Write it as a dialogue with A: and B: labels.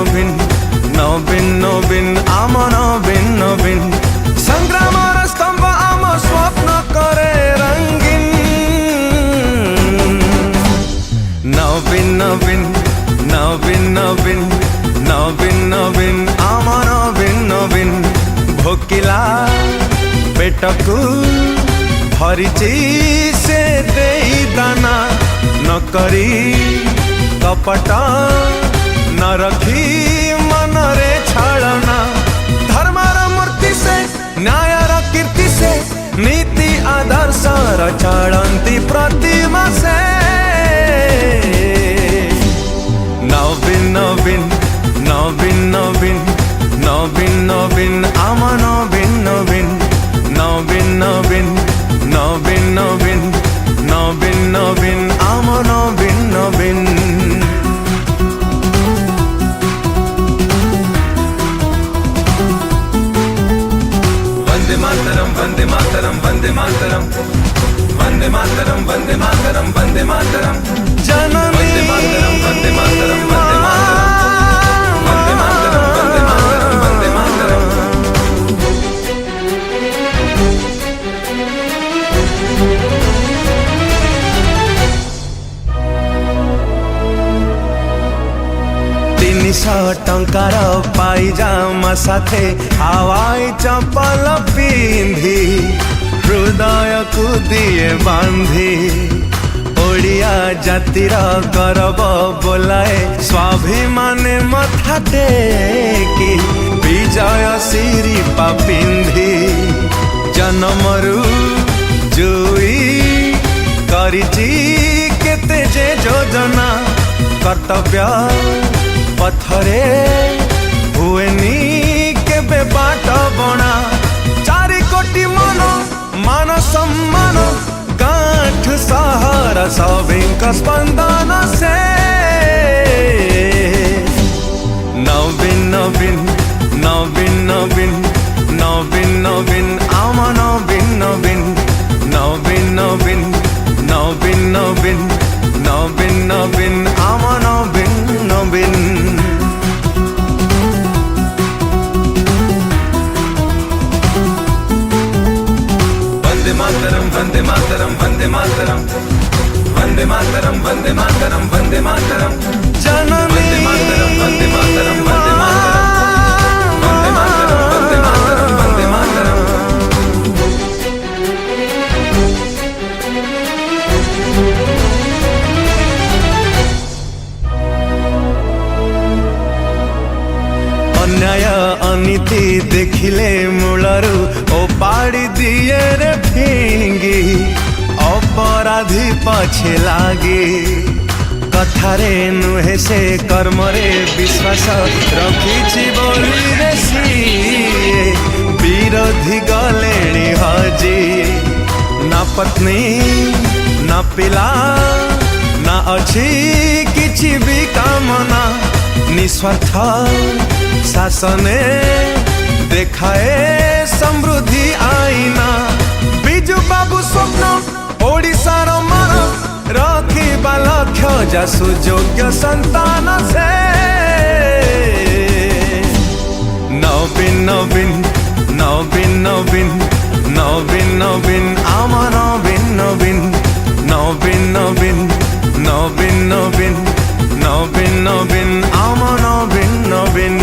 A: नवीन नवीन नवीन आम नवीन नवीन संग्रामर स्तंभ आम स्वप्न करे रंगीन नवीन नवीन नवीन नवीन नवीन नवीन आम नवीन नवीन भोकिला पेटकू भरिची से देई दाना न करी कपट न रखी मन रे छलना धर्मर मूर्ति से न्यायर कीर्ति से नीति आदर्श चलती प्रतिमा से नवीन नवीन नवीन नवीन नवीन नवीन आम नवीन नवीन नवीन नवीन नवीन नवीन नवीन नवीन आम नवीन नवीन वंदे मातरम वंदे मातरम वंदे मातरम वंदे मातरम वंदे मातरम वंदे मातरम जननी वंदे मातरम वंदे मातरम वंदे मातरम वंदे मातरम वंदे मातरम वंदे मातरम 300 टंकार पाइजामा साथे हवाई चप्पल पिंधी हृदय को दिए बांधी ओडिया जातिर करब बोलाए स्वाभिमान मथा टेकी विजय सिरिपा पिंधी जन्मरू जुई करिची केते जे योजना कर्तव्य पथरे हुएनी केबे बाट बणा 4 कोटी मन मान सम्मान गांठ सहर सबिंक स्पंदन से नवीन नवीन नवीन नवीन नवीन नवीन आम नवीन नवीन नवीन नवीन नवीन नवीन नवीन नवीन आम नवीन नवीन वंदे मातरम वंदे मातरम वंदे मातरम वंदे मातरम वंदे मातरम वंदे मातरम जननी वंदे मातरम वंदे मातरम वंदे मातरम वंदे मातरम वंदे मातरम अन्याय अनीति देखिले मूलरू ओ पाड़ी दिए रे फिंगी अपराधी पछे लागे कथारे नुहे से कर्मरे विश्वास रखिछि बोली रे सीए विरोधी गलेणी हजी ना पत्नी ना पिला ना अच्छी किछि भी कामना निस्वार्थ शासने देखाए समृद्धि आईना बिजु बाबू स्वप्न ओडिशार मन रखिबा लक्ष्य जा सुयोग्य संतान से नवीन नवीन नवीन नवीन नवीन नवीन आम नवीन नवीन नवीन नवीन नवीन नवीन नवीन नवीन आम नवीन नवीन